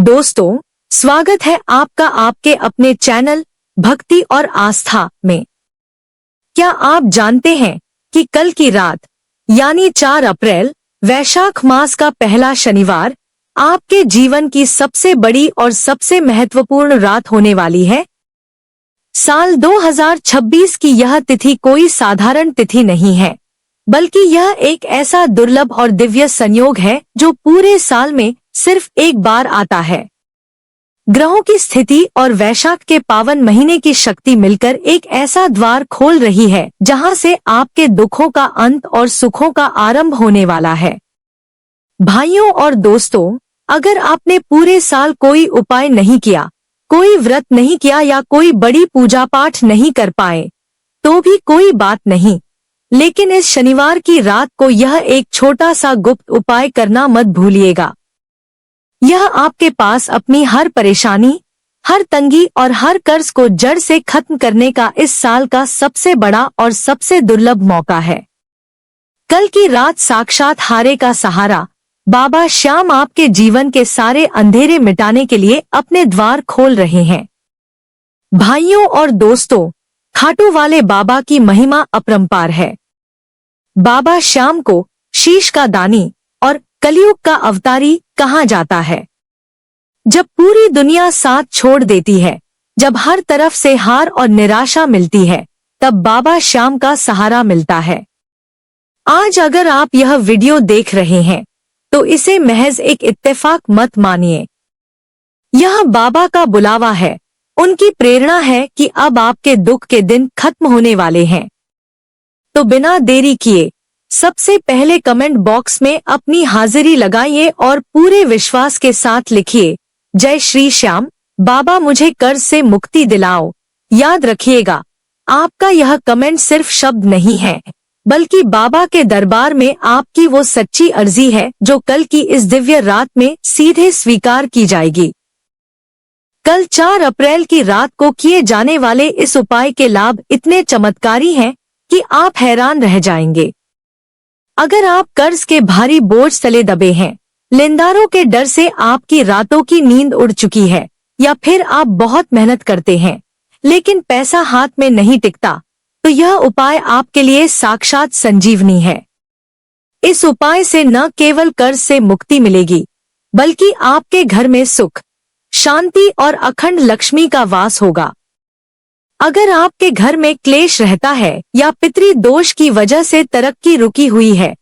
दोस्तों, स्वागत है आपका आपके अपने चैनल भक्ति और आस्था में। क्या आप जानते हैं कि कल की रात यानी 4 अप्रैल वैशाख मास का पहला शनिवार आपके जीवन की सबसे बड़ी और सबसे महत्वपूर्ण रात होने वाली है। साल 2026 की यह तिथि कोई साधारण तिथि नहीं है, बल्कि यह एक ऐसा दुर्लभ और दिव्य संयोग है जो पूरे साल में सिर्फ एक बार आता है। ग्रहों की स्थिति और वैशाख के पावन महीने की शक्ति मिलकर एक ऐसा द्वार खोल रही है जहां से आपके दुखों का अंत और सुखों का आरंभ होने वाला है। भाइयों और दोस्तों, अगर आपने पूरे साल कोई उपाय नहीं किया, कोई व्रत नहीं किया या कोई बड़ी पूजा पाठ नहीं कर पाए, तो भी कोई बात नहीं, लेकिन इस शनिवार की रात को यह एक छोटा सा गुप्त उपाय करना मत भूलिएगा। यह आपके पास अपनी हर परेशानी, हर तंगी और हर कर्ज को जड़ से खत्म करने का इस साल का सबसे बड़ा और सबसे दुर्लभ मौका है। कल की रात साक्षात हारे का सहारा बाबा श्याम आपके जीवन के सारे अंधेरे मिटाने के लिए अपने द्वार खोल रहे हैं। भाइयों और दोस्तों, खाटू वाले बाबा की महिमा अपरंपार है। बाबा श्याम को शीश का दानी और कलयुग का अवतारी कहा जाता है। जब पूरी दुनिया साथ छोड़ देती है, जब हर तरफ से हार और निराशा मिलती है, तब बाबा श्याम का सहारा मिलता है। आज अगर आप यह वीडियो देख रहे हैं, तो इसे महज एक इत्तेफाक मत मानिए। यह बाबा का बुलावा है, उनकी प्रेरणा है कि अब आपके दुख के दिन खत्म होने वाले हैं। तो बिना देरी किए सबसे पहले कमेंट बॉक्स में अपनी हाजिरी लगाइए और पूरे विश्वास के साथ लिखिए, जय श्री श्याम, बाबा मुझे कर्ज से मुक्ति दिलाओ। याद रखिएगा, आपका यह कमेंट सिर्फ शब्द नहीं है, बल्कि बाबा के दरबार में आपकी वो सच्ची अर्जी है जो कल की इस दिव्य रात में सीधे स्वीकार की जाएगी। कल 4 अप्रैल की रात को किए जाने वाले इस उपाय के लाभ इतने चमत्कारी हैं कि आप हैरान रह जाएंगे। अगर आप कर्ज के भारी बोझ तले दबे हैं, लेनदारों के डर से आपकी रातों की नींद उड़ चुकी है, या फिर आप बहुत मेहनत करते हैं लेकिन पैसा हाथ में नहीं टिकता, तो यह उपाय आपके लिए साक्षात संजीवनी है। इस उपाय से न केवल कर्ज से मुक्ति मिलेगी, बल्कि आपके घर में सुख, शांति और अखंड लक्ष्मी का वास होगा। अगर आपके घर में क्लेश रहता है या पितृ दोष की वजह से तरक्की रुकी हुई है,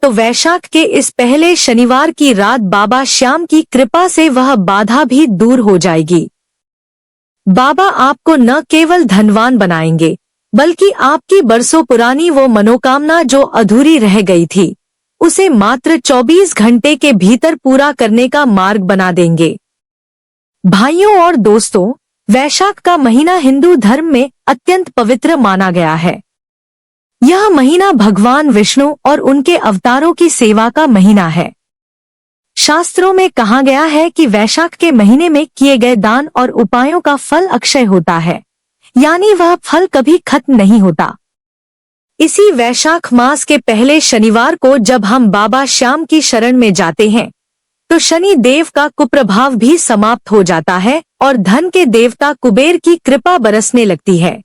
तो वैशाख के इस पहले शनिवार की रात बाबा श्याम की कृपा से वह बाधा भी दूर हो जाएगी। बाबा आपको न केवल धनवान बनाएंगे, बल्कि आपकी बरसों पुरानी वो मनोकामना जो अधूरी रह गई थी, उसे मात्र 24 घंटे के भीतर पूरा करने का मार्ग बना देंगे। भाइयों और दोस्तों, वैशाख का महीना हिंदू धर्म में अत्यंत पवित्र माना गया है। यह महीना भगवान विष्णु और उनके अवतारों की सेवा का महीना है। शास्त्रों में कहा गया है कि वैशाख के महीने में किए गए दान और उपायों का फल अक्षय होता है, यानी वह फल कभी खत्म नहीं होता। इसी वैशाख मास के पहले शनिवार को जब हम बाबा श्याम की शरण में जाते हैं, तो शनि देव का कुप्रभाव भी समाप्त हो जाता है और धन के देवता कुबेर की कृपा बरसने लगती है।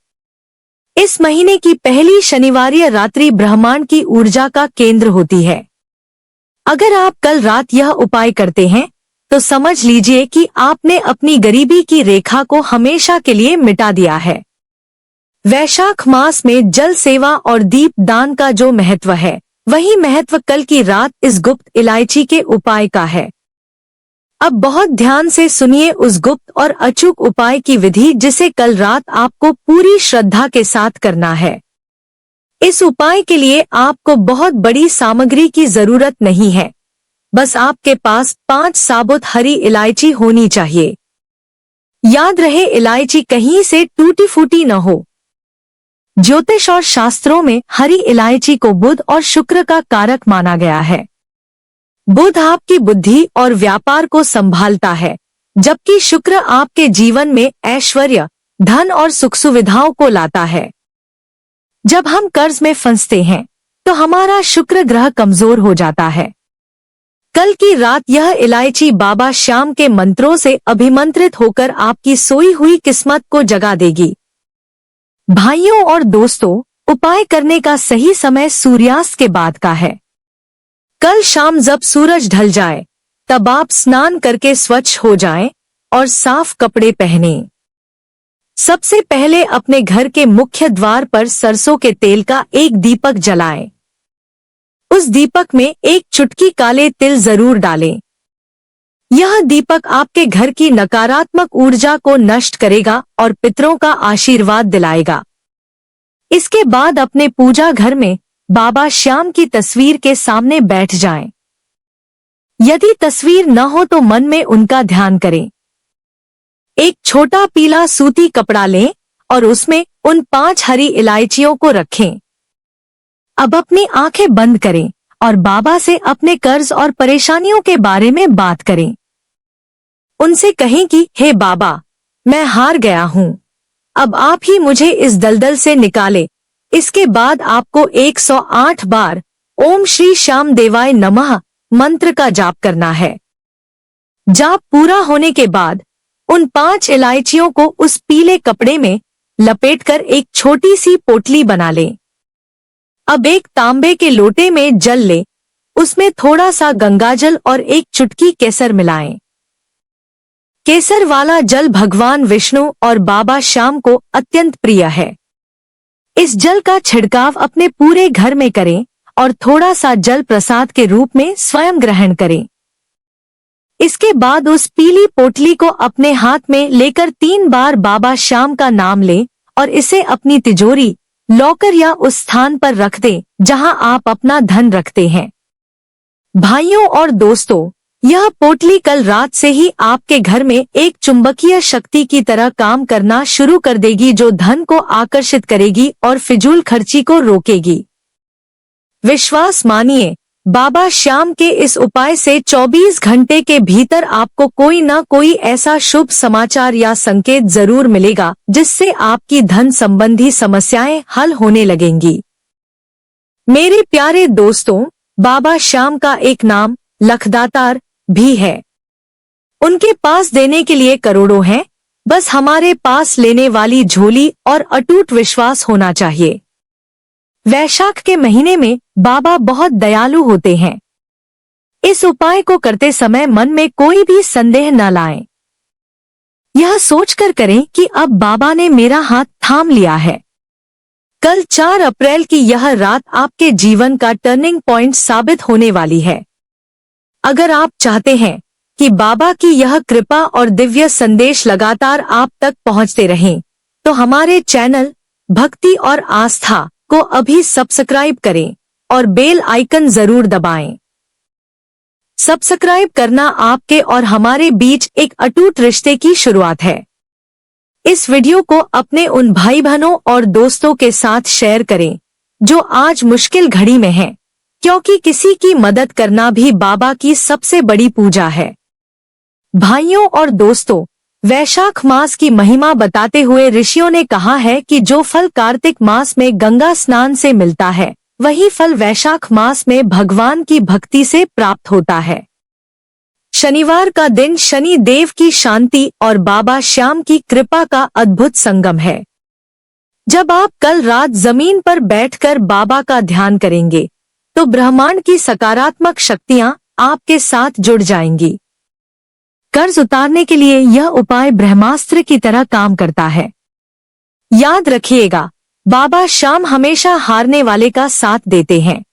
इस महीने की पहली शनिवारीय रात्रि ब्रह्मांड की ऊर्जा का केंद्र होती है। अगर आप कल रात यह उपाय करते हैं, तो समझ लीजिए कि आपने अपनी गरीबी की रेखा को हमेशा के लिए मिटा दिया है। वैशाख मास में जल सेवा और दीप दान का जो महत्व है, वही महत्व कल की रात इस गुप्त इलायची के उपाय का है। अब बहुत ध्यान से सुनिए उस गुप्त और अचूक उपाय की विधि जिसे कल रात आपको पूरी श्रद्धा के साथ करना है। इस उपाय के लिए आपको बहुत बड़ी सामग्री की जरूरत नहीं है, बस आपके पास 5 साबुत हरी इलायची होनी चाहिए। याद रहे, इलायची कहीं से टूटी फूटी न हो। ज्योतिष और शास्त्रों में हरी इलायची को बुध और शुक्र का कारक माना गया है। बुध आपकी बुद्धि और व्यापार को संभालता है, जबकि शुक्र आपके जीवन में ऐश्वर्य, धन और सुख सुविधाओं को लाता है। जब हम कर्ज में फंसते हैं, तो हमारा शुक्र ग्रह कमजोर हो जाता है। कल की रात यह इलायची बाबा श्याम के मंत्रों से अभिमंत्रित होकर आपकी सोई हुई किस्मत को जगा देगी। भाइयों और दोस्तों, उपाय करने का सही समय सूर्यास्त के बाद का है। कल शाम जब सूरज ढल जाए तब आप स्नान करके स्वच्छ हो जाएं और साफ कपड़े पहनें। सबसे पहले अपने घर के मुख्य द्वार पर सरसों के तेल का एक दीपक जलाएं। उस दीपक में एक चुटकी काले तिल जरूर डालें। यह दीपक आपके घर की नकारात्मक ऊर्जा को नष्ट करेगा और पितरों का आशीर्वाद दिलाएगा। इसके बाद अपने पूजा घर में बाबा श्याम की तस्वीर के सामने बैठ जाएं। यदि तस्वीर न हो तो मन में उनका ध्यान करें। एक छोटा पीला सूती कपड़ा लें और उसमें उन 5 हरी इलायचियों को रखें। अब अपनी आंखें बंद करें और बाबा से अपने कर्ज और परेशानियों के बारे में बात करें। उनसे कहें कि हे बाबा, मैं हार गया हूँ, अब आप ही मुझे इस दलदल से निकाले। इसके बाद आपको 108 बार ओम श्री श्याम देवाय नमः मंत्र का जाप करना है। जाप पूरा होने के बाद उन 5 इलायचियों को उस पीले कपड़े में लपेटकर एक छोटी सी पोटली बना लें। अब एक तांबे के लोटे में जल लें, उसमें थोड़ा सा गंगाजल और एक चुटकी केसर मिलाएं। केसर वाला जल भगवान विष्णु और बाबा श्याम को अत्यंत प्रिय है। इस जल का छिड़काव अपने पूरे घर में करें और थोड़ा सा जल प्रसाद के रूप में स्वयं ग्रहण करें। इसके बाद उस पीली पोटली को अपने हाथ में लेकर 3 बार बाबा श्याम का नाम लें और इसे अपनी तिजोरी, लॉकर या उस स्थान पर रख दें जहां आप अपना धन रखते हैं। भाइयों और दोस्तों, यह पोटली कल रात से ही आपके घर में एक चुंबकीय शक्ति की तरह काम करना शुरू कर देगी, जो धन को आकर्षित करेगी और फिजूल खर्ची को रोकेगी। विश्वास मानिए, बाबा श्याम के इस उपाय से 24 घंटे के भीतर आपको कोई न कोई ऐसा शुभ समाचार या संकेत जरूर मिलेगा जिससे आपकी धन संबंधी समस्याएं हल होने लगेंगी। मेरे प्यारे दोस्तों, बाबा श्याम का एक नाम लखदातार भी है। उनके पास देने के लिए करोड़ों हैं, बस हमारे पास लेने वाली झोली और अटूट विश्वास होना चाहिए। वैशाख के महीने में बाबा बहुत दयालु होते हैं। इस उपाय को करते समय मन में कोई भी संदेह न लाएं। यह सोचकर करें कि अब बाबा ने मेरा हाथ थाम लिया है। कल 4 अप्रैल की यह रात आपके जीवन का टर्निंग पॉइंट साबित होने वाली है। अगर आप चाहते हैं कि बाबा की यह कृपा और दिव्य संदेश लगातार आप तक पहुंचते रहें, तो हमारे चैनल भक्ति और आस्था को अभी सब्सक्राइब करें और बेल आइकन जरूर दबाएं। सब्सक्राइब करना आपके और हमारे बीच एक अटूट रिश्ते की शुरुआत है। इस वीडियो को अपने उन भाई बहनों और दोस्तों के साथ शेयर करें जो आज मुश्किल घड़ी में हैं, क्योंकि किसी की मदद करना भी बाबा की सबसे बड़ी पूजा है। भाइयों और दोस्तों, वैशाख मास की महिमा बताते हुए ऋषियों ने कहा है कि जो फल कार्तिक मास में गंगा स्नान से मिलता है, वही फल वैशाख मास में भगवान की भक्ति से प्राप्त होता है। शनिवार का दिन शनि देव की शांति और बाबा श्याम की कृपा का अद्भुत संगम है। जब आप कल रात जमीन पर बैठकर बाबा का ध्यान करेंगे, तो ब्रह्मांड की सकारात्मक शक्तियां आपके साथ जुड़ जाएंगी। कर्ज उतारने के लिए यह उपाय ब्रह्मास्त्र की तरह काम करता है। याद रखिएगा, बाबा श्याम हमेशा हारने वाले का साथ देते हैं।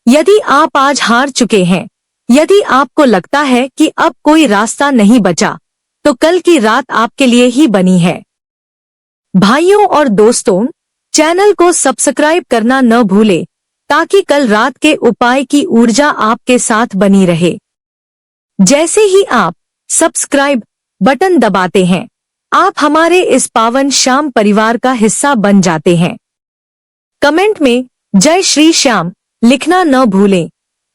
यदि आप आज हार चुके हैं, यदि आपको लगता है कि अब कोई रास्ता नहीं बचा, तो कल की रात आपके लिए ही बनी है। भाइयों और दोस्तों, चैनल को सब्सक्राइब करना न भूलें, ताकि कल रात के उपाय की ऊर्जा आपके साथ बनी रहे। जैसे ही आप सब्सक्राइब बटन दबाते हैं, आप हमारे इस पावन श्याम परिवार का हिस्सा बन जाते हैं। कमेंट में जय श्री श्याम लिखना न भूलें,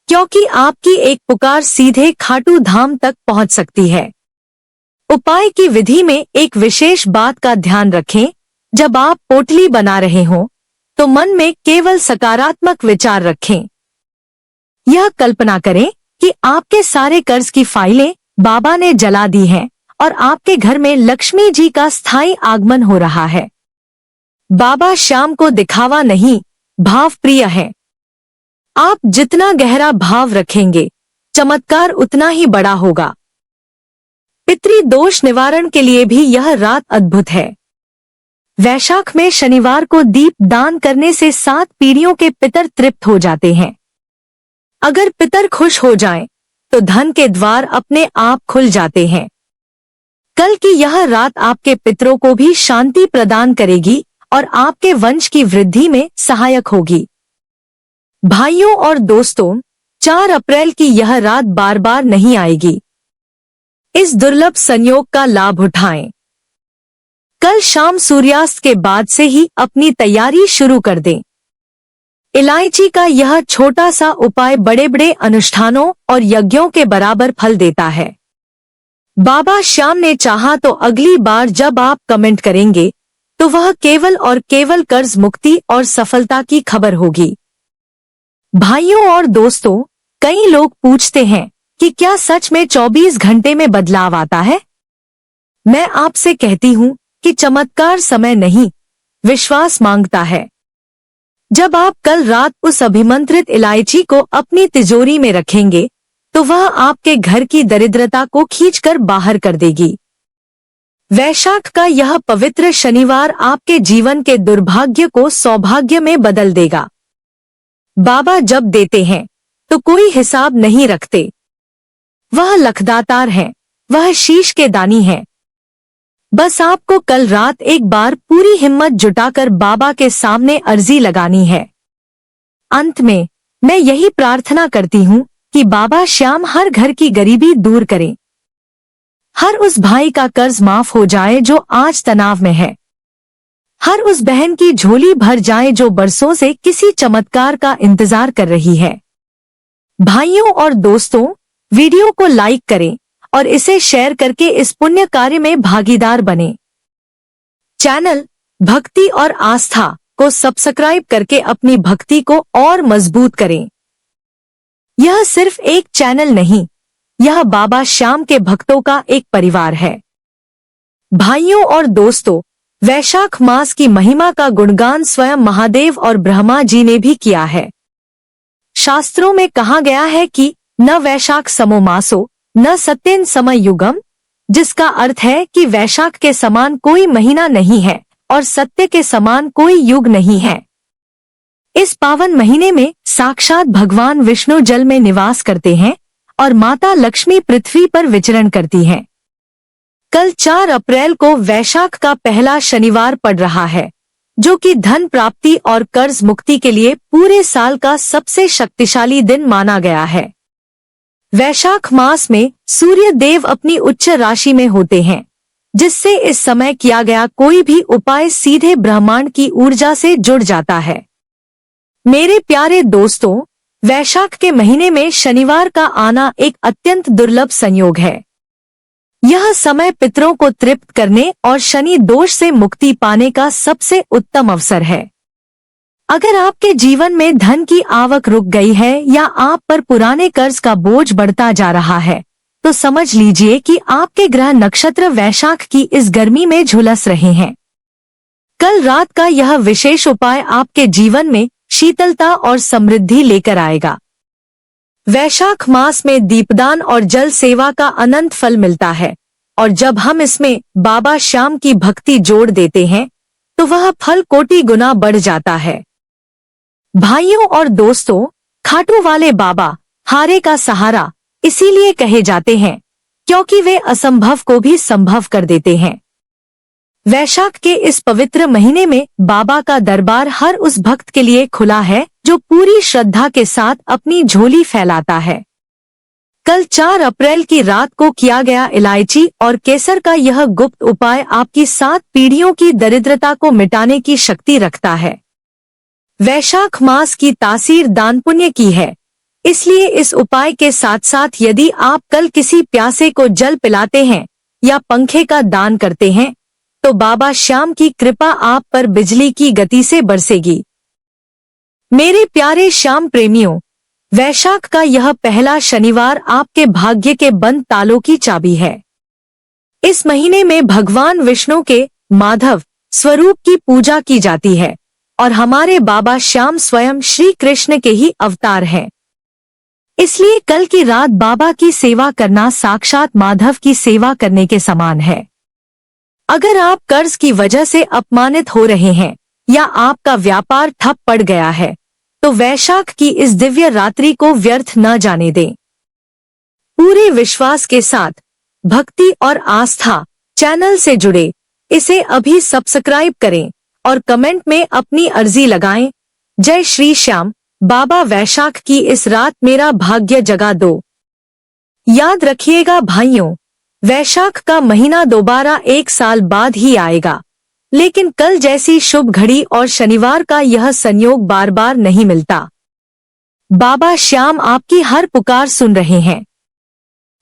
क्योंकि आपकी एक पुकार सीधे खाटू धाम तक पहुंच सकती है। उपाय की विधि में एक विशेष बात का ध्यान रखें। जब आप पोटली बना रहे हों, तो मन में केवल सकारात्मक विचार रखें। यह कल्पना करें कि आपके सारे कर्ज की फाइलें बाबा ने जला दी हैं और आपके घर में लक्ष्मी जी का स्थायी आगमन हो रहा है। बाबा श्याम को दिखावा नहीं, भाव प्रिय है। आप जितना गहरा भाव रखेंगे, चमत्कार उतना ही बड़ा होगा। पितृ दोष निवारण के लिए भी यह रात अद्भुत है। वैशाख में शनिवार को दीप दान करने से 7 पीढ़ियों के पितर तृप्त हो जाते हैं। अगर पितर खुश हो जाएं, तो धन के द्वार अपने आप खुल जाते हैं। कल की यह रात आपके पितरों को भी शांति प्रदान करेगी और आपके वंश की वृद्धि में सहायक होगी। भाइयों और दोस्तों, 4 अप्रैल की यह रात बार बार नहीं आएगी। इस दुर्लभ संयोग का लाभ उठाएं। कल शाम सूर्यास्त के बाद से ही अपनी तैयारी शुरू कर दें। इलायची का यह छोटा सा उपाय बड़े बड़े अनुष्ठानों और यज्ञों के बराबर फल देता है। बाबा श्याम ने चाहा तो अगली बार जब आप कमेंट करेंगे तो वह केवल और केवल कर्ज मुक्ति और सफलता की खबर होगी। भाइयों और दोस्तों, कई लोग पूछते हैं कि क्या सच में 24 घंटे में बदलाव आता है? मैं आपसे कहती हूँ कि चमत्कार समय नहीं, विश्वास मांगता है। जब आप कल रात उस अभिमंत्रित इलायची को अपनी तिजोरी में रखेंगे तो वह आपके घर की दरिद्रता को खींचकर बाहर कर देगी। वैशाख का यह पवित्र शनिवार आपके जीवन के दुर्भाग्य को सौभाग्य में बदल देगा। बाबा जब देते हैं तो कोई हिसाब नहीं रखते। वह लखदातार हैं, वह शीश के दानी हैं। बस आपको कल रात एक बार पूरी हिम्मत जुटाकर बाबा के सामने अर्जी लगानी है। अंत में मैं यही प्रार्थना करती हूँ कि बाबा श्याम हर घर की गरीबी दूर करें। हर उस भाई का कर्ज माफ हो जाए जो आज तनाव में है। हर उस बहन की झोली भर जाए जो बरसों से किसी चमत्कार का इंतजार कर रही है। भाइयों और दोस्तों, वीडियो को लाइक करें और इसे शेयर करके इस पुण्य कार्य में भागीदार बने। चैनल भक्ति और आस्था को सब्सक्राइब करके अपनी भक्ति को और मजबूत करें। यह सिर्फ एक चैनल नहीं, यह बाबा श्याम के भक्तों का एक परिवार है। भाइयों और दोस्तों, वैशाख मास की महिमा का गुणगान स्वयं महादेव और ब्रह्मा जी ने भी किया है। शास्त्रों में कहा गया है कि न वैशाख समो मासो न सत्येन समय युगम, जिसका अर्थ है कि वैशाख के समान कोई महीना नहीं है और सत्य के समान कोई युग नहीं है। इस पावन महीने में साक्षात भगवान विष्णु जल में निवास करते हैं और माता लक्ष्मी पृथ्वी पर विचरण करती हैं। कल 4 अप्रैल को वैशाख का पहला शनिवार पड़ रहा है, जो कि धन प्राप्ति और कर्ज मुक्ति के लिए पूरे साल का सबसे शक्तिशाली दिन माना गया है। वैशाख मास में सूर्य देव अपनी उच्च राशि में होते हैं, जिससे इस समय किया गया कोई भी उपाय सीधे ब्रह्मांड की ऊर्जा से जुड़ जाता है। मेरे प्यारे दोस्तों, वैशाख के महीने में शनिवार का आना एक अत्यंत दुर्लभ संयोग है। यह समय पितरों को तृप्त करने और शनि दोष से मुक्ति पाने का सबसे उत्तम अवसर है। अगर आपके जीवन में धन की आवक रुक गई है या आप पर पुराने कर्ज का बोझ बढ़ता जा रहा है, तो समझ लीजिए कि आपके ग्रह नक्षत्र वैशाख की इस गर्मी में झुलस रहे हैं। कल रात का यह विशेष उपाय आपके जीवन में शीतलता और समृद्धि लेकर आएगा। वैशाख मास में दीपदान और जल सेवा का अनंत फल मिलता है और जब हम इसमें बाबा श्याम की भक्ति जोड़ देते हैं तो वह फल कोटि गुना बढ़ जाता है। भाइयों और दोस्तों, खाटू वाले बाबा हारे का सहारा इसीलिए कहे जाते हैं क्योंकि वे असंभव को भी संभव कर देते हैं। वैशाख के इस पवित्र महीने में बाबा का दरबार हर उस भक्त के लिए खुला है जो पूरी श्रद्धा के साथ अपनी झोली फैलाता है। कल 4 अप्रैल की रात को किया गया इलायची और केसर का यह गुप्त उपाय आपकी 7 पीढ़ियों की दरिद्रता को मिटाने की शक्ति रखता है। वैशाख मास की तासीर दान पुण्य की है, इसलिए इस उपाय के साथ साथ यदि आप कल किसी प्यासे को जल पिलाते हैं या पंखे का दान करते हैं तो बाबा श्याम की कृपा आप पर बिजली की गति से बरसेगी। मेरे प्यारे श्याम प्रेमियों, वैशाख का यह पहला शनिवार आपके भाग्य के बंद तालों की चाबी है। इस महीने में भगवान विष्णु के माधव स्वरूप की पूजा की जाती है और हमारे बाबा श्याम स्वयं श्री कृष्ण के ही अवतार हैं। इसलिए कल की रात बाबा की सेवा करना साक्षात माधव की सेवा करने के समान है। अगर आप कर्ज की वजह से अपमानित हो रहे हैं या आपका व्यापार ठप पड़ गया है तो वैशाख की इस दिव्य रात्रि को व्यर्थ न जाने दें। पूरे विश्वास के साथ भक्ति और आस्था चैनल से जुड़े, इसे अभी सब्सक्राइब करें और कमेंट में अपनी अर्जी लगाएं। जय श्री श्याम। बाबा वैशाख की इस रात मेरा भाग्य जगा दो। याद रखिएगा भाइयों, वैशाख का महीना दोबारा 1 साल बाद ही आएगा, लेकिन कल जैसी शुभ घड़ी और शनिवार का यह संयोग बार बार नहीं मिलता। बाबा श्याम आपकी हर पुकार सुन रहे हैं।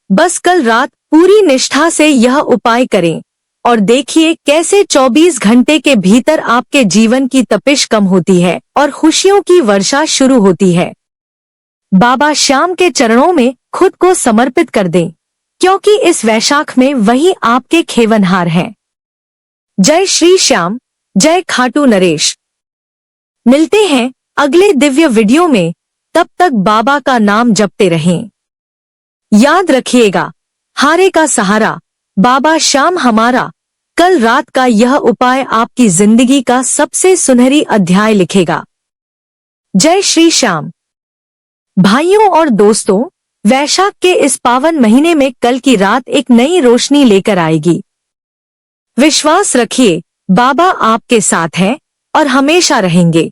बस कल रात पूरी निष्ठा से यह उपाय करें और देखिए कैसे 24 घंटे के भीतर आपके जीवन की तपिश कम होती है और खुशियों की वर्षा शुरू होती है। बाबा श्याम के चरणों में खुद को समर्पित कर दें, क्योंकि इस वैशाख में वही आपके खेवनहार हैं। जय श्री श्याम, जय खाटू नरेश। मिलते हैं अगले दिव्य वीडियो में, तब तक बाबा का नाम जपते रहें। याद रखिएगा, हारे का सहारा बाबा श्याम हमारा। कल रात का यह उपाय आपकी जिंदगी का सबसे सुनहरी अध्याय लिखेगा। जय श्री श्याम। भाइयों और दोस्तों, वैशाख के इस पावन महीने में कल की रात एक नई रोशनी लेकर आएगी। विश्वास रखिए, बाबा आपके साथ हैं और हमेशा रहेंगे।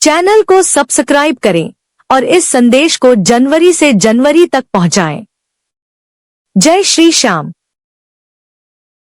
चैनल को सब्सक्राइब करें और इस संदेश को जनवरी से जनवरी तक पहुंचाएं। जय श्री श्याम।